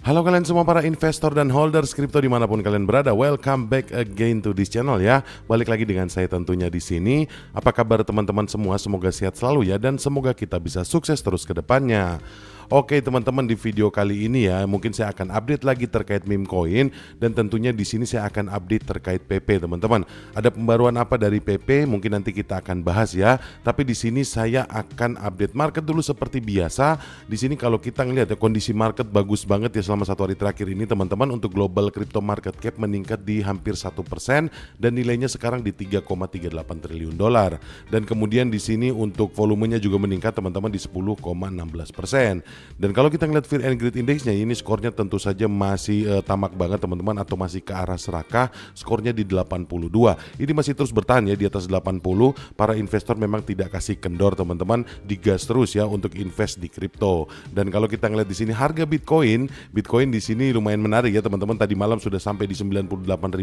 Halo kalian semua para investor dan holders kripto dimanapun kalian berada, welcome back again to this channel ya. Balik lagi dengan saya tentunya di sini. Apa kabar teman-teman semua? Semoga sehat selalu ya dan semoga kita bisa sukses terus ke depannya. Oke teman-teman, di video kali ini ya mungkin saya akan update lagi terkait meme coin dan tentunya di sini saya akan update terkait PP teman-teman. Ada pembaruan apa dari PP? Mungkin nanti kita akan bahas ya. Tapi di sini saya akan update market dulu seperti biasa. Di sini kalau kita ngelihat ya kondisi market bagus banget ya selama satu hari terakhir ini teman-teman. Untuk global crypto market cap meningkat di hampir 1% dan nilainya sekarang di 3,38 triliun dolar. Dan kemudian di sini untuk volumenya juga meningkat teman-teman di 10,16%. Dan kalau kita ngeliat Fear and Greed Index-nya ini skornya tentu saja masih tamak banget teman-teman, atau masih ke arah serakah, skornya di 82. Ini masih terus bertahan ya di atas 80. Para investor memang tidak kasih kendor teman-teman, digas terus ya untuk invest di kripto. Dan kalau kita ngeliat di sini harga Bitcoin di sini lumayan menarik ya teman-teman. Tadi malam sudah sampai di 98.000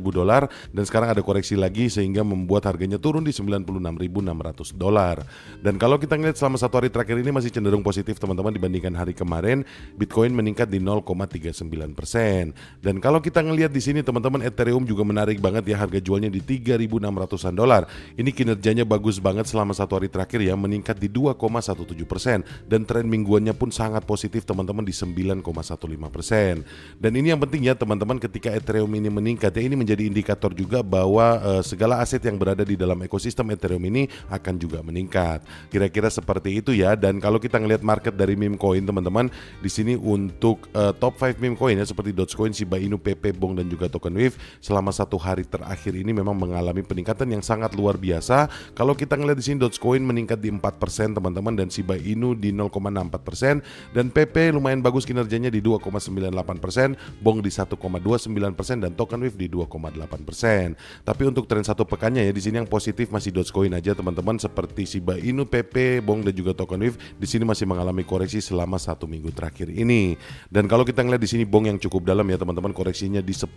dolar dan sekarang ada koreksi lagi sehingga membuat harganya turun di 96.600 dolar. Dan kalau kita ngeliat selama satu hari terakhir ini masih cenderung positif teman-teman dibandingkan hari kemarin. Bitcoin meningkat di 0,39%. Dan kalau kita ngelihat di sini teman-teman, Ethereum juga menarik banget ya, harga jualnya di 3.600-an dolar. Ini kinerjanya bagus banget selama satu hari terakhir ya, meningkat di 2,17% dan tren mingguannya pun sangat positif teman-teman di 9,15%. Dan ini yang penting ya teman-teman, ketika Ethereum ini meningkat ya, ini menjadi indikator juga bahwa segala aset yang berada di dalam ekosistem Ethereum ini akan juga meningkat. Kira-kira seperti itu ya. Dan kalau kita ngelihat market dari meme coin teman-teman, di sini untuk top 5 meme coin ya seperti Dogecoin, Shiba Inu, PP, Bong dan juga Token Wave selama satu hari terakhir ini memang mengalami peningkatan yang sangat luar biasa. Kalau kita ngelihat di sini Dogecoin meningkat di 4% teman-teman, dan Shiba Inu di 0,64%, dan PP lumayan bagus kinerjanya di 2,98%, Bong di 1,29% dan Token Wave di 2,8%. Tapi untuk tren satu pekannya ya, di sini yang positif masih Dogecoin aja teman-teman, seperti Shiba Inu, PP, Bong dan juga Token Wave di sini masih mengalami koreksi selama satu minggu terakhir ini. Dan kalau kita ngeliat di sini Bong yang cukup dalam ya teman-teman, koreksinya di 10%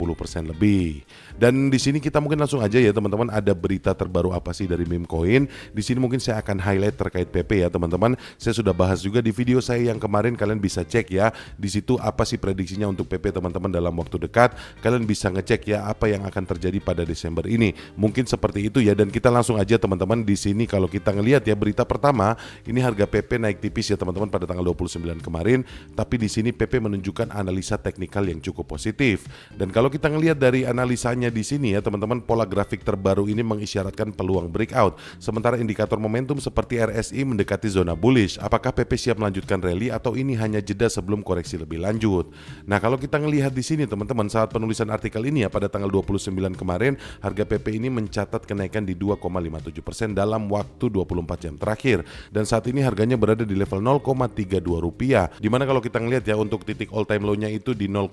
lebih. Dan di sini kita mungkin langsung aja ya teman-teman, ada berita terbaru apa sih dari meme coin. Di sini mungkin saya akan highlight terkait PP ya teman-teman. Saya sudah bahas juga di video saya yang kemarin, kalian bisa cek ya. Di situ apa sih prediksinya untuk PP teman-teman dalam waktu dekat. Kalian bisa ngecek ya apa yang akan terjadi pada Desember ini. Mungkin seperti itu ya. Dan kita langsung aja teman-teman, di sini kalau kita ngelihat ya berita pertama, ini harga PP naik tipis ya teman-teman pada tanggal 29 kemarin, tapi di sini PP menunjukkan analisa teknikal yang cukup positif. Dan kalau kita ngelihat dari analisanya di sini ya teman-teman, pola grafik terbaru ini mengisyaratkan peluang breakout. Sementara indikator momentum seperti RSI mendekati zona bullish. Apakah PP siap melanjutkan rally atau ini hanya jeda sebelum koreksi lebih lanjut? Nah, kalau kita ngelihat di sini teman-teman, saat penulisan artikel ini ya pada tanggal 29 kemarin, harga PP ini mencatat kenaikan di 2,57% dalam waktu 24 jam terakhir. Dan saat ini harganya berada di level 0,32 rupiah. Dimana kalau kita ngelihat ya untuk titik all time low-nya itu di 0,30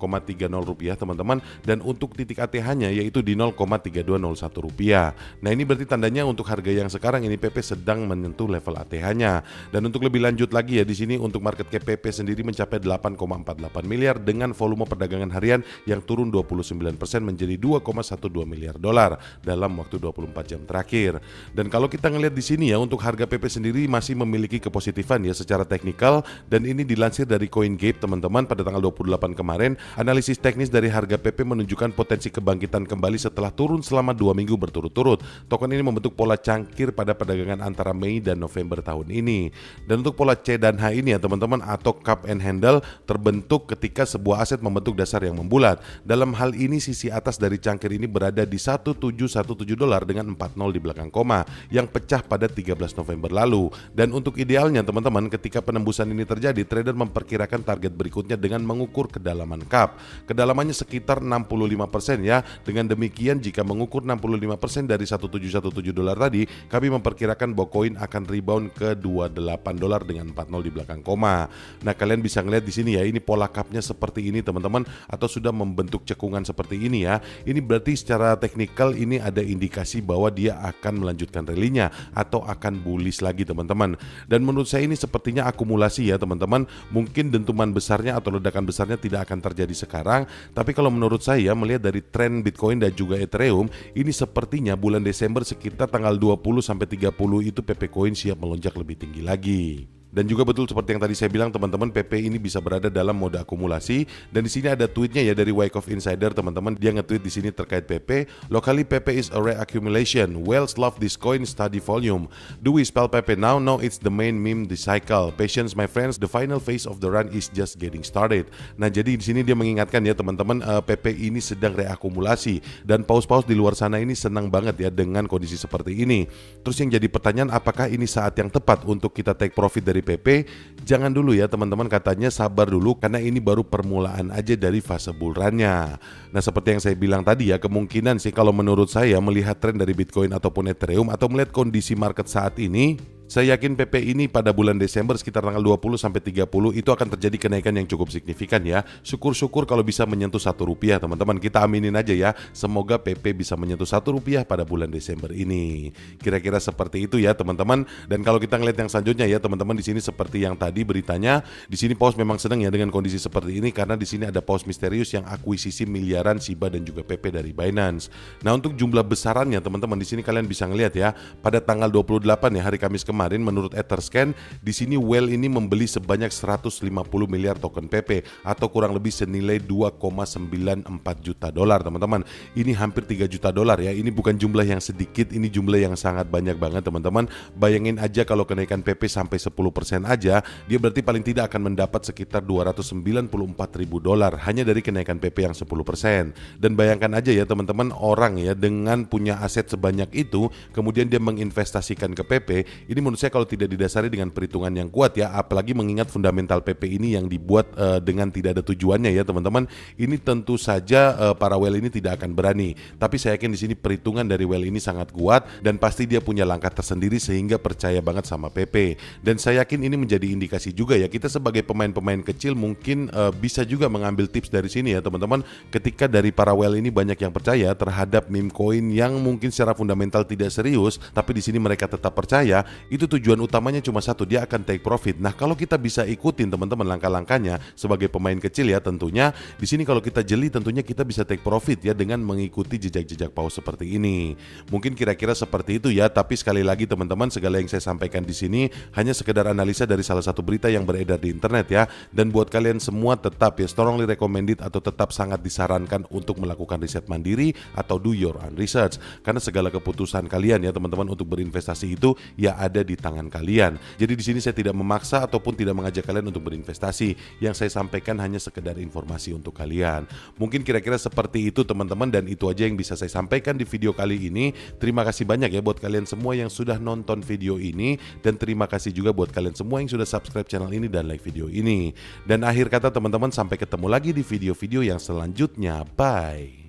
rupiah teman-teman, dan untuk titik ATH-nya yaitu di 0,3201 rupiah. Nah, ini berarti tandanya untuk harga yang sekarang ini PP sedang menyentuh level ATH-nya. Dan untuk lebih lanjut lagi ya, di sini untuk market cap PP sendiri mencapai 8,48 miliar dengan volume perdagangan harian yang turun 29% menjadi 2,12 miliar dolar dalam waktu 24 jam terakhir. Dan kalau kita ngelihat di sini ya, untuk harga PP sendiri masih memiliki kepositifan ya secara teknikal, dan ini dilansir dari CoinGate teman-teman pada tanggal 28 kemarin. Analisis teknis dari harga PP menunjukkan potensi kebangkitan kembali setelah turun selama 2 minggu berturut-turut. Token ini membentuk pola cangkir pada perdagangan antara Mei dan November tahun ini. Dan untuk pola C dan H ini ya teman-teman, atau cup and handle, terbentuk ketika sebuah aset membentuk dasar yang membulat. Dalam hal ini sisi atas dari cangkir ini berada di 1717 dolar dengan 40 di belakang koma yang pecah pada 13 November lalu. Dan untuk idealnya teman-teman, ketika penembusan ini terjadi, trader memperkirakan target berikutnya dengan mengukur kedalaman cup. Kedalamannya sekitar 65% ya. Dengan demikian jika mengukur 65% dari 1717 dolar tadi, kami memperkirakan bahwa koin akan rebound ke 28 dolar dengan 40 di belakang koma. Nah, kalian bisa ngeliat di sini ya, ini pola cupnya seperti ini teman-teman, atau sudah membentuk cekungan seperti ini ya. Ini berarti secara teknikal ini ada indikasi bahwa dia akan melanjutkan rally-nya atau akan bullish lagi teman-teman. Dan menurut saya ini sepertinya akumulasi ya teman-teman. Mungkin dentuman besarnya atau ledakan besarnya tidak akan terjadi sekarang, tapi kalau menurut saya melihat dari tren Bitcoin dan juga Ethereum, ini sepertinya bulan Desember sekitar tanggal 20 sampai 30 itu PP Coin siap melonjak lebih tinggi lagi. Dan juga betul seperti yang tadi saya bilang teman-teman, PP ini bisa berada dalam mode akumulasi. Dan di sini ada tweetnya ya dari Wyckoff Insider teman-teman. Dia nge-tweet di sini terkait PP. Locally PP is a rare accumulation. Whales love this coin, study volume. Do we spell PP now? No, it's the main meme the cycle. Patience my friends, the final phase of the run is just getting started. Nah jadi di sini dia mengingatkan ya teman-teman, PP ini sedang reakumulasi dan paus-paus di luar sana ini senang banget ya dengan kondisi seperti ini. Terus yang jadi pertanyaan, apakah ini saat yang tepat untuk kita take profit dari PP? Jangan dulu ya teman-teman, katanya sabar dulu karena ini baru permulaan aja dari fase bull run-nya. Nah seperti yang saya bilang tadi ya, kemungkinan sih kalau menurut saya melihat tren dari Bitcoin ataupun Ethereum atau melihat kondisi market saat ini, saya yakin PP ini pada bulan Desember sekitar tanggal 20-30 itu akan terjadi kenaikan yang cukup signifikan ya. Syukur-syukur kalau bisa menyentuh Rp1 teman-teman. Kita aminin aja ya. Semoga PP bisa menyentuh Rp1 pada bulan Desember ini. Kira-kira seperti itu ya teman-teman. Dan kalau kita ngeliat yang selanjutnya ya teman-teman, di sini seperti yang tadi beritanya, di sini paus memang senang ya dengan kondisi seperti ini karena di sini ada paus misterius yang akuisisi miliaran Shiba dan juga PP dari Binance. Nah untuk jumlah besarannya teman-teman, di sini kalian bisa ngeliat ya pada tanggal 28 ya, hari Kamis kemarin menurut Etherscan di sini Whale ini membeli sebanyak 150 miliar token PP atau kurang lebih senilai 2,94 juta dolar teman-teman. Ini hampir 3 juta dolar ya. Ini bukan jumlah yang sedikit, ini jumlah yang sangat banyak banget teman-teman. Bayangin aja kalau kenaikan PP sampai 10% aja, dia berarti paling tidak akan mendapat sekitar 294 ribu dolar hanya dari kenaikan PP yang 10%. Dan bayangkan aja ya teman-teman, orang ya dengan punya aset sebanyak itu kemudian dia menginvestasikan ke PP, ini menurut saya kalau tidak didasari dengan perhitungan yang kuat ya, apalagi mengingat fundamental PP ini yang dibuat dengan tidak ada tujuannya ya teman-teman, ini tentu saja para whale ini tidak akan berani. Tapi saya yakin di sini perhitungan dari whale ini sangat kuat dan pasti dia punya langkah tersendiri sehingga percaya banget sama PP. Dan saya yakin ini menjadi indikasi juga ya, kita sebagai pemain-pemain kecil mungkin bisa juga mengambil tips dari sini ya teman-teman. Ketika dari para whale ini banyak yang percaya terhadap meme coin yang mungkin secara fundamental tidak serius, tapi di sini mereka tetap percaya, itu tujuan utamanya cuma satu, dia akan take profit. Nah kalau kita bisa ikutin teman-teman langkah-langkahnya sebagai pemain kecil ya, tentunya di sini kalau kita jeli tentunya kita bisa take profit ya dengan mengikuti jejak-jejak paus seperti ini. Mungkin kira-kira seperti itu ya, tapi sekali lagi teman-teman, segala yang saya sampaikan di sini hanya sekedar analisa dari salah satu berita yang beredar di internet ya. Dan buat kalian semua tetap ya strongly recommended atau tetap sangat disarankan untuk melakukan riset mandiri atau do your own research, karena segala keputusan kalian ya teman-teman untuk berinvestasi itu ya ada di tangan kalian. Jadi di sini saya tidak memaksa ataupun tidak mengajak kalian untuk berinvestasi. Yang saya sampaikan hanya sekedar informasi untuk kalian. Mungkin kira-kira seperti itu teman-teman, dan itu aja yang bisa saya sampaikan di video kali ini. Terima kasih banyak ya buat kalian semua yang sudah nonton video ini, dan terima kasih juga buat kalian semua yang sudah subscribe channel ini dan like video ini. Dan akhir kata teman-teman, sampai ketemu lagi di video-video yang selanjutnya. Bye.